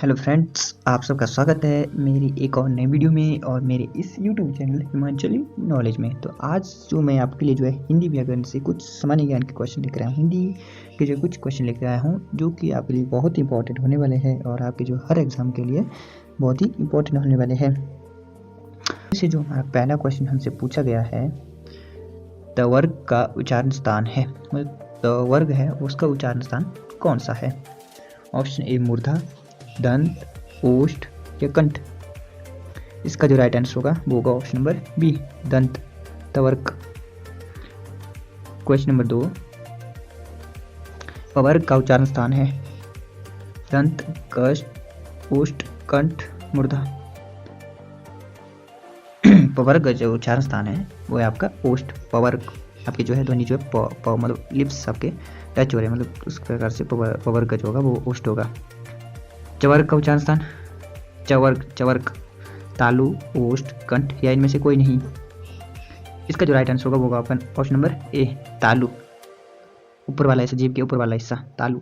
Hello friends, आप सबका स्वागत है मेरी एक और नई वीडियो में और मेरे इस यूट्यूब चैनल हिमाचली नॉलेज में। तो आज जो मैं आपके लिए जो है हिंदी व्याकरण से कुछ सामान्य ज्ञान के क्वेश्चन लेकर आया हूँ। हिंदी के जो कुछ क्वेश्चन लेकर आया हूँ जो कि आपके लिए बहुत ही इंपॉर्टेंट होने वाले हैं और आपके जो हर एग्जाम के लिए बहुत ही इंपॉर्टेंट होने वाले हैं। इसे जो हमारा पहला क्वेश्चन हमसे पूछा गया है, द वर्ग का उच्चारण स्थान है, द वर्ग है उसका उच्चारण स्थान कौन सा है? ऑप्शन ए मूर्धा, दंत, ओष्ठ या कंठ। इसका जो राइट आंसर होगा वो होगा ऑप्शन नंबर बी, दंत तवर्क। क्वेश्चन नंबर 2, पवर्ग का उच्चारण स्थान है दंत, कष्ट, ओष्ठ, कंठ, मूर्धा। पवर्ग का जो उच्चारण स्थान है वो है आपका ओष्ठ। पवर्ग आपकी जो है ध्वनि जो है मतलब लिप्स आपके टच हो रहे हैं, मतलब उस प्रकार से पवर्ग का जो होगा वो ओष्ठ होगा। चवर्ग का उच्चारण स्थान चवर्ग, चवर्ग, तालु, ओष्ठ, कंठ या इनमें से कोई नहीं। इसका जो राइट आंसर होगा वो होगा ऑप्शन नंबर ए, तालु। ऊपर वाला हिस्सा, जीभ के ऊपर वाला हिस्सा तालु।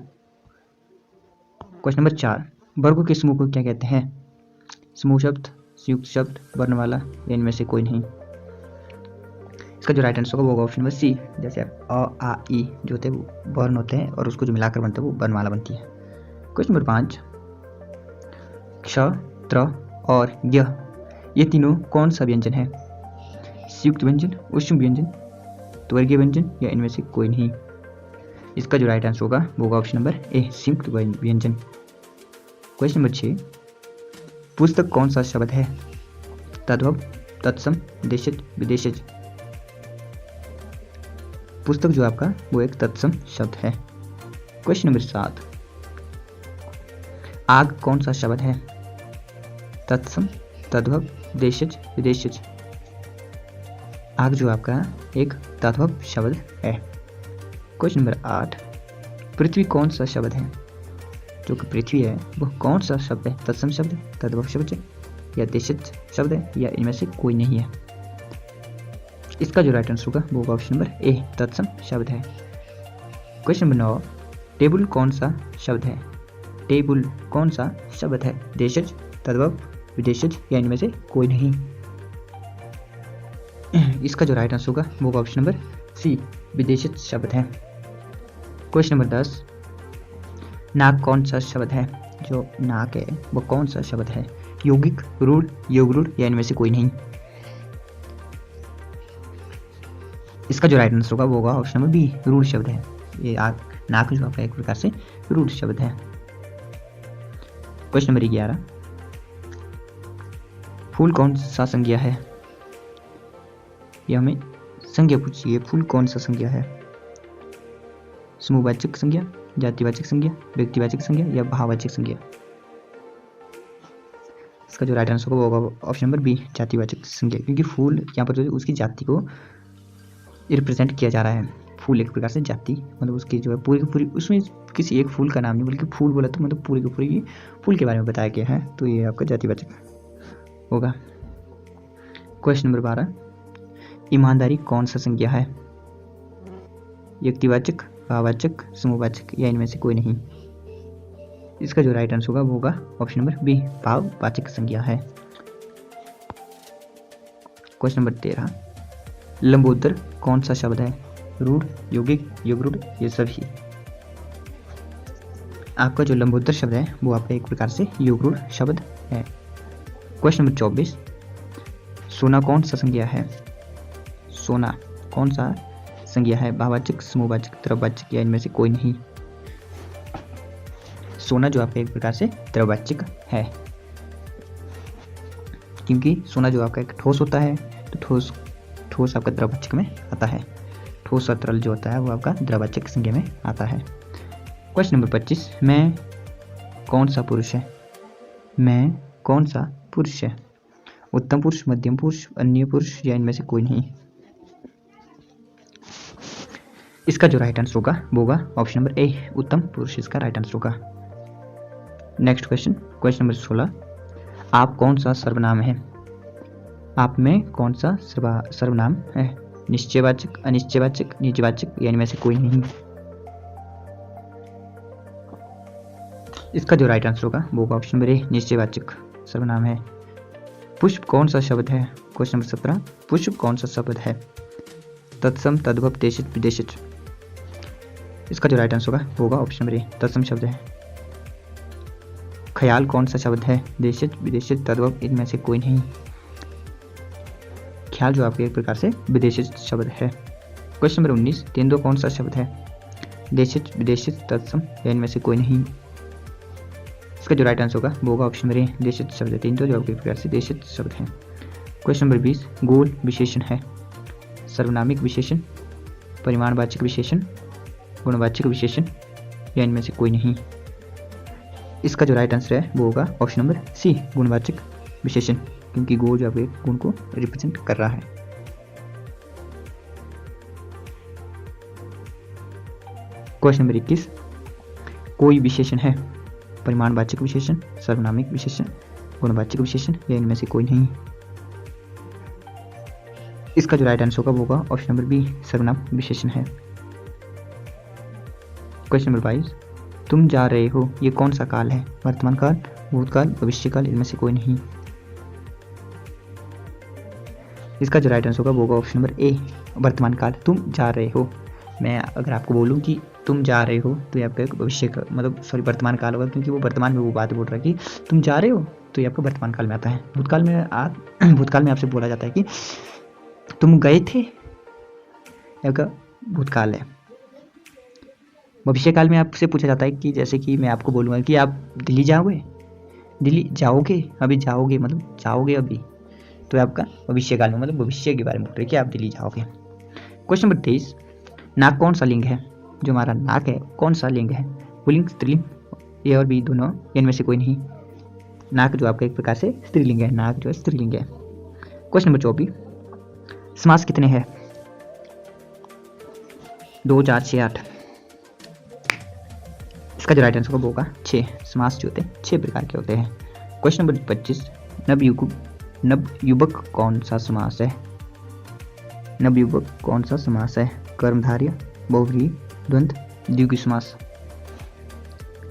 क्वेश्चन नंबर 4, वर्गों के समूह को क्या कहते हैं? समूह शब्द, संयुक्त शब्द, वर्णमाला या इनमें से कोई नहीं। इसका जो राइट आंसर होगा वो होगा ऑप्शन नंबर सी। जैसे अ, आ, ई जो होते हैं वो वर्ण होते हैं और उसको जो मिलाकर बनता है वो वर्णमाला बनती है। क्वेश्चन नंबर 5, क्ष, त्र और य ये तीनों कौन सा व्यंजन है? संयुक्त व्यंजन, उष्म व्यंजन, त्वर्गीय व्यंजन या इनमें से कोई नहीं। इसका जो राइट आंसर होगा वो होगा ऑप्शन नंबर ए, संयुक्त व्यंजन। क्वेश्चन नंबर 6, पुस्तक कौन सा शब्द है? तद्भव, तत्सम, देशज, विदेशज। पुस्तक जो आपका वो एक तत्सम शब्द है। क्वेश्चन नंबर 7, आग कौन सा शब्द है? तत्सम, तद्भव, देशज, विदेशज। आग जो आपका एक तद्भव शब्द है। क्वेश्चन नंबर 8, पृथ्वी कौन सा शब्द है? जो कि पृथ्वी है वह कौन सा शब्द है? तत्सम शब्द, तद्भव शब्द या देशज शब्द है या इनमें से कोई नहीं है। इसका जो राइट आंसर होगा वो होगा ऑप्शन नंबर ए, तत्सम शब्द है। क्वेश्चन नंबर 9, टेबल कौन सा शब्द है? टेबल कौन सा शब्द है? देशज, तद्भव, विदेशज या इनमें से कोई नहीं। इसका जो राइट आंसर होगा वो होगा ऑप्शन नंबर सी, विदेशज शब्द है। क्वेश्चन नंबर 10, नाक कौन सा शब्द है? जो नाक है वो कौन सा शब्द है? यौगिक, रूढ़, योगरूढ़ या इनमें से कोई नहीं। इसका जो राइट आंसर होगा वो होगा ऑप्शन नंबर बी, रूढ़ शब्द है। ये नाक जो आपका एक प्रकार से रूढ़ शब्द है। क्वेश्चन नंबर 11, फूल कौन सा संज्ञा है? यह हमें संज्ञा पूछी है। फूल कौन सा संज्ञा है? समूहवाचक संज्ञा, जातिवाचक संज्ञा, व्यक्तिवाचक संज्ञा या भाववाचक संज्ञा। इसका जो राइट आंसर होगा ऑप्शन नंबर बी, जातिवाचक संज्ञा, क्योंकि फूल यहाँ पर जो है उसकी जाति को रिप्रेजेंट किया जा रहा है। फूल एक प्रकार से जाति, मतलब उसकी जो है पूरी की पूरी, उसमें किसी एक फूल का नाम नहीं बल्कि फूल बोला तो मतलब पूरी की पूरी फूल के बारे में बताया गया है, तो ये आपका जातिवाचक होगा। क्वेश्चन नंबर 12, ईमानदारी कौन सा संज्ञा है? व्यक्तिवाचक, भाववाचक, समूहवाचक या इनमें से कोई नहीं। इसका जो राइट आंसर होगा वो होगा ऑप्शन नंबर बी, भाववाचक संज्ञा है। क्वेश्चन नंबर 13, लंबोदर कौन सा शब्द है? रूढ़, यौगिक, योगरूढ़ ये सभी। आपका जो लंबोदर शब्द है वो आपका एक प्रकार से योगरूढ़ शब्द है। क्वेश्चन नंबर 24, सोना कौन सा संज्ञा है? सोना कौन सा संज्ञा है? भाववाचक, समूहवाचक, द्रव्यवाचक या इनमें से कोई नहीं। सोना जो आपका एक प्रकार से द्रव्यवाचक है, क्योंकि सोना जो आपका एक ठोस होता है, तो ठोस आपका द्रव्यवाचक में आता है। ठोस और तरल जो होता है वो आपका द्रव्यवाचक संज्ञा में आता है। क्वेश्चन नंबर 25, मैं कौन सा पुरुष है? मैं कौन सा पुरुष है? उत्तम पुरुष, मध्यम पुरुष, अन्य पुरुष या इनमें से कोई नहीं। इसका जो राइट आंसर होगा वो होगा ऑप्शन नंबर ए, उत्तम पुरुष इसका राइट आंसर होगा। नेक्स्ट क्वेश्चन, क्वेश्चन नंबर 16, आप कौन सा सर्वनाम है? आप में कौन सा सर्वनाम है? निश्चयवाचक, अनिश्चयवाचक, निजवाचक या इनमें से कोई नहीं। इसका जो राइट आंसर होगा वो होगा ऑप्शन नंबर ए, निश्चयवाचक सर्वनाम है। पुष्प कौन सा शब्द है? क्वेश्चन नंबर 17, पुष्प कौन सा शब्द है? तत्सम, तद्भव, देशित, विदेशित। इसका जो राइट आंसर होगा वो होगा ऑप्शन नंबर ए, तत्सम शब्द है। ख्याल कौन सा शब्द है? देशित, विदेशित, तद्भव, इनमें से कोई नहीं। ख्याल जो आपके एक प्रकार से विदेशित शब्द है। क्वेश्चन नंबर 19, तेंदुआ कौन सा शब्द है? देशित, विदेशित, तत्सम या इनमें से कोई नहीं। इसका जो राइट आंसर होगा वो होगा ऑप्शन नंबर ए, देशित शब्द है। तेंदुआ जो आपके एक प्रकार से देशित शब्द है। क्वेश्चन नंबर 20, गोल विशेषण है? सर्वनामिक विशेषण, परिमाणवाचक विशेषण, गुणवाचक विशेषण या इनमें से कोई नहीं। इसका जो राइट आंसर है वो होगा ऑप्शन नंबर सी, गुणवाचक विशेषण, क्योंकि गोल जो आपके गुण को रिप्रेजेंट कर रहा है। क्वेश्चन नंबर 21, कोई विशेषण है? परिमाणवाचक विशेषण, सर्वनामिक विशेषण, गुणवाचक विशेषण या इनमें से कोई नहीं। इसका जो राइट आंसर होगा वो होगा ऑप्शन नंबर बी, सर्वनाम विशेषण है। क्वेश्चन नंबर 22, तुम जा रहे हो, ये कौन सा काल है? वर्तमान काल, भूतकाल, भविष्यकाल, इनमें से कोई नहीं। इसका जो राइट आंसर होगा वो होगा ऑप्शन नंबर ए, वर्तमान काल। तुम जा रहे हो, मैं अगर आपको बोलूं कि तुम जा रहे हो तो ये आपका एक भविष्य का मतलब वर्तमान काल होगा, क्योंकि वो वर्तमान में वो बात बोल रहा है कि तुम जा रहे हो, तो ये आपका वर्तमान काल में आता है। भूतकाल में आपसे बोला जाता है कि तुम गए थे, आपका भूतकाल है। भविष्य काल में आपसे पूछा जाता है कि जैसे कि मैं आपको बोलूँगा कि आप दिल्ली जाओगे, दिल्ली जाओगे, अभी जाओगे मतलब जाओगे अभी, तो आपका भविष्य काल में मतलब भविष्य के बारे में बोल रहे हैं कि आप दिल्ली जाओगे। क्वेश्चन नंबर 23, नाक कौन सा लिंग है? जो हमारा नाक है कौन सा लिंग है? पुल्लिंग, स्त्रीलिंग, ए और बी दोनों, इनमें से कोई नहीं। नाक जो आपका एक प्रकार से स्त्रीलिंग है, नाक जो है स्त्रीलिंग है। क्वेश्चन नंबर 24, समास कितने हैं? 2, 4, 6, 8। इसका जो राइट आंसर होगा वो होगा 6। समास जो होते हैं 6 प्रकार के होते हैं। क्वेश्चन नंबर 25, नवयुवक कौन सा समास है? नवयुवक कौन सा समास है? कर्मधारय, बहुव्रीहि, द्वंद्व, द्विगु समास।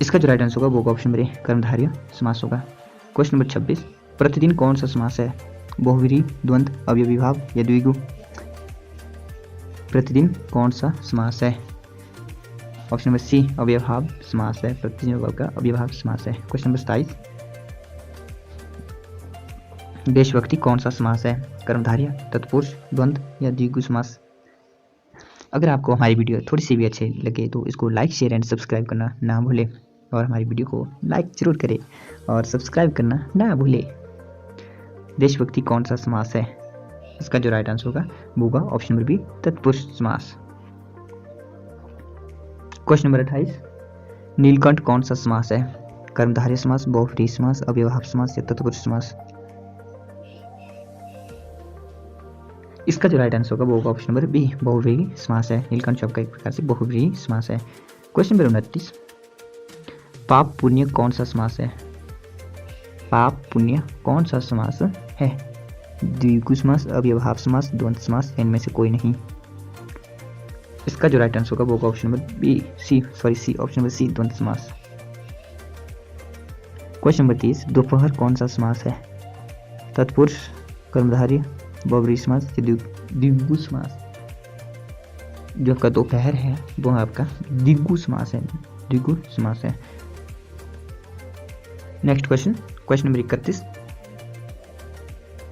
इसका जो राइट आंसर होगा वो होगा ऑप्शन नंबर ए, कर्मधारय समास होगा। क्वेश्चन नंबर 26, प्रतिदिन कौन सा समास है? बहुव्रीहि, द्वंद्व, अवयवी भाव या द्विगु। प्रतिदिन कौन सा समास है? ऑप्शन नंबर सी, अव्ययभाव समास है। प्रतिदिन का अव्ययभाव समास है। क्वेश्चन नंबर 27, देशभक्ति कौन सा समास है? कर्मधारय, तत्पुरुष, द्वंद्व या द्विगु समास। अगर आपको हमारी वीडियो थोड़ी सी भी अच्छी लगे तो इसको लाइक, शेयर एंड सब्सक्राइब करना ना भूलें, और हमारी वीडियो को लाइक जरूर करें और सब्सक्राइब करना ना भूलें। देशभक्ति कौन सा समास है? इसका जो राइट आंसर होगा वो होगा ऑप्शन नंबर बी, तत्पुरुष समास। क्वेश्चन नंबर 28, नीलकंठ कौन सा समास है? कर्मधारय समास, बहुव्रीहि समास, अव्ययभाव समास या तत्पुरुष समास। इसका जो राइट आंसर होगा वो होगा ऑप्शन नंबर बी, बहुव्रीहि समास है। नीलकंठ शब्द का एक प्रकार से बहुव्रीहि समास है। क्वेश्चन नंबर 29, पाप पुण्य कौन सा समास है? पाप पुण्य कौन सा समास है? द्विगु समास, अव्ययभाव समास, द्वंद्व समास, इनमें से कोई नहीं। इसका जो राइट आंसर होगा वो होगा option number B, C option number C, द्वंद्व समास। क्वेश्चन नंबर 30, दोपहर कौन सा समास है? तत्पुरुष, कर्मधारय, बहुव्रीहि समास या द्विगु समास। जो आपका दोपहर है वो आपका द्विगु समास है, द्विगु समास है। नेक्स्ट क्वेश्चन, क्वेश्चन नंबर 31,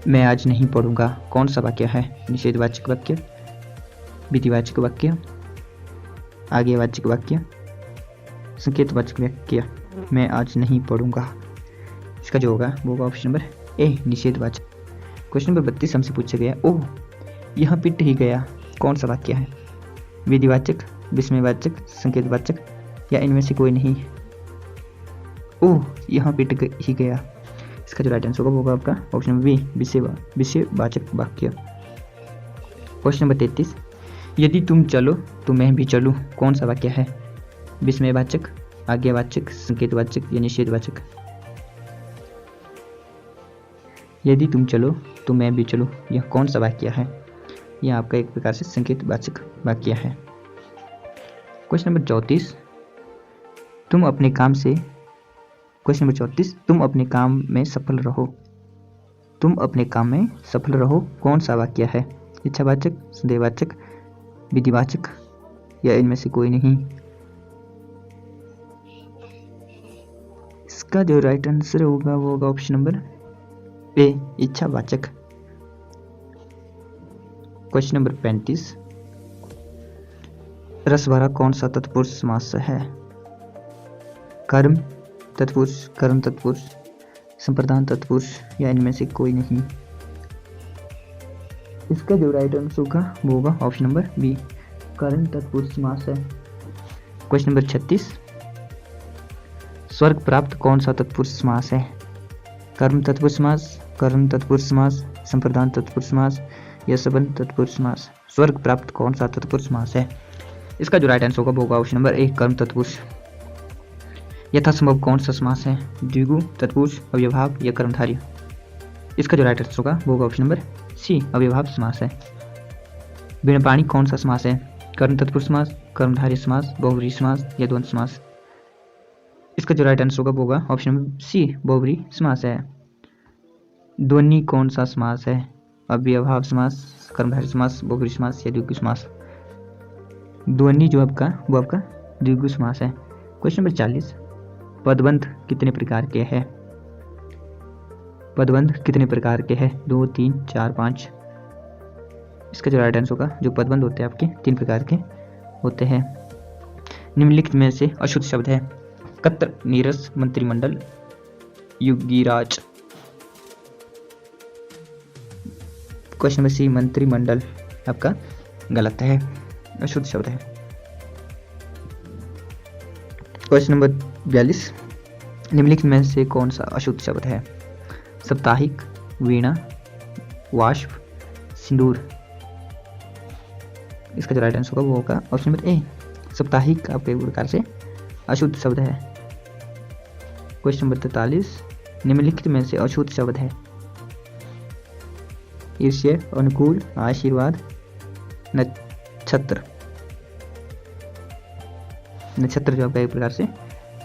मैं आज नहीं पढ़ूंगा कौन सा वाक्य है? निषेधवाचक वाक्य, विधिवाचक वाक्य, आज्ञावाचक वाक्य, संकेतवाचक वाक्य। मैं आज नहीं पढ़ूंगा, इसका जो होगा वो होगा ऑप्शन नंबर ए, निषेधवाचक। क्वेश्चन नंबर 32 हमसे पूछा गया, ओह यह पिट ही गया, कौन सा वाक्य है? विधिवाचक, विस्मयवाचक, संकेतवाचक या इनमें से कोई नहीं। ओह यह पिट ही गया, इसका जो राइट आंसर होगा वो होगा आपका ऑप्शन नंबर बी, विषयवाचक वाक्य। क्वेश्चन नंबर 33, यदि तुम चलो तो मैं भी चलूं, कौन सा वाक्य है? विस्मयवाचक, आज्ञावाचक, संकेतवाचक या निषेधवाचक। यदि तुम चलो तो मैं भी चलूं, यह कौन सा वाक्य है? यह आपका एक प्रकार से संकेतवाचक वाक्य है। क्वेश्चन नंबर 34, तुम अपने काम से क्वेश्चन नंबर 34, तुम अपने काम में सफल रहो। तुम अपने काम में सफल रहो कौन सा वाक्य है? इच्छावाचक, संदेहवाचक, विधिवाचक या इनमें से कोई नहीं? इसका जो राइट आंसर होगा वो होगा ऑप्शन नंबर ए, इच्छावाचक। क्वेश्चन नंबर 35, रस भरा कौन सा तत्पुरुष समास है? कर्म तत्पुरुष, कर्म तत्पुरुष, संप्रदान तत्पुरुष या इनमें से कोई नहीं? इसका जो राइट आंसर होगा वो होगा ऑप्शन नंबर बी, कर्म तत्पुरुष समास है। क्वेश्चन नंबर 36, स्वर्ग प्राप्त कौन सा तत्पुरुष समास है? कर्म तत्पुरुष समास, कर्म तत्पुरुष समास, संप्रदान तत्पुरुष समास या संबंध तत्पुरुष समास? स्वर्ग प्राप्त कौन सा तत्पुरुष समास है? इसका जो राइट आंसर होगा वो होगा ऑप्शन नंबर ए, कर्म तत्पुरुष। यथासंभव कौन सा समास है? द्विगु, तत्पुरुष, अव्ययभाव या कर्मधारय? इसका जो राइट आंसर होगा वो होगा ऑप्शन नंबर सी, अव्ययभाव समास है। बिनपाणी कौन सा समास है? कर्म तत्पुरुष समास, कर्मधारय समास, बहुव्रीहि समास या द्वंद्व समास? इसका जो राइट आंसर होगा वो होगा ऑप्शन नंबर सी, बहुव्रीहि समास है। ध्वनि कौन सा समास है? अव्ययभाव समास, कर्मधारय समास, बहुव्रीहि समास या द्विगु समास? ध्वनि जो आपका वो आपका द्विगु समास है। क्वेश्चन नंबर 40, पदबंध कितने प्रकार के हैं? पदबंध कितने प्रकार के हैं? 2, 3, 4, 5? इसका जो राइट आंसर होगा, जो पदबंध होते हैं आपके 3 प्रकार के होते हैं। निम्नलिखित में से अशुद्ध शब्द है? कत्र, नीरस, मंत्रिमंडल, युगिराज? क्वेश्चन नंबर सी, मंत्रिमंडल आपका गलत है, अशुद्ध शब्द है। क्वेश्चन नंबर 42, निम्नलिखित में से कौन सा अशुद्ध शब्द है? साप्ताहिक, वीणा, वाष्प, सिंदूर? इसका जो राइट आंसर होगा वो होगा ऑप्शन नंबर ए, साप्ताहिक आपके प्रकार से अशुद्ध शब्द है। क्वेश्चन नंबर 43, निम्नलिखित में से अशुद्ध शब्द है? ईर्ष्या, अनुकूल, आशीर्वाद, नक्षत्र? नक्षत्र जो आपका एक प्रकार से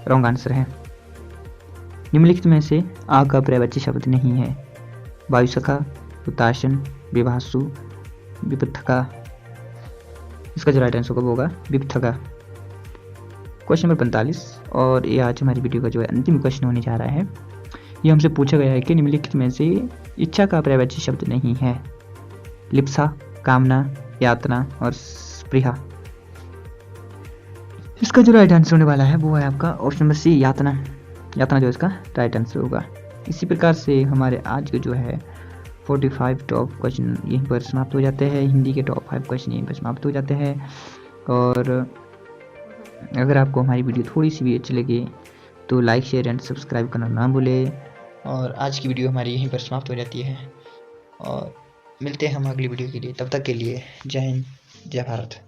रॉन्ग आंसर है। निम्नलिखित में से आ का पर्यायवाची शब्द नहीं है? वायुसखा, हुताशन, विभासु, विपथका? इसका जो राइट आंसर होगा विपथका। क्वेश्चन नंबर 45, और ये आज हमारी वीडियो का जो है अंतिम क्वेश्चन होने जा रहा है। ये हमसे पूछा गया है कि निम्नलिखित में से इच्छा का पर्यायवाची शब्द नहीं है? लिप्सा, कामना, यातना और स्पृहा? इसका जो राइट आंसर होने वाला है वो है आपका ऑप्शन नंबर सी, यातना। यातना जो इसका राइट आंसर होगा। इसी प्रकार से हमारे आज के जो है 45 टॉप क्वेश्चन यहीं पर समाप्त हो जाते हैं। हिंदी के टॉप 5 क्वेश्चन यहीं पर समाप्त हो जाते हैं। और अगर आपको हमारी वीडियो थोड़ी सी भी अच्छी लगे तो लाइक, शेयर एंड सब्सक्राइब करना ना भूलें। और आज की वीडियो हमारी यहीं पर समाप्त हो जाती है और मिलते हैं हम अगली वीडियो के लिए। तब तक के लिए जय हिंद, जय भारत।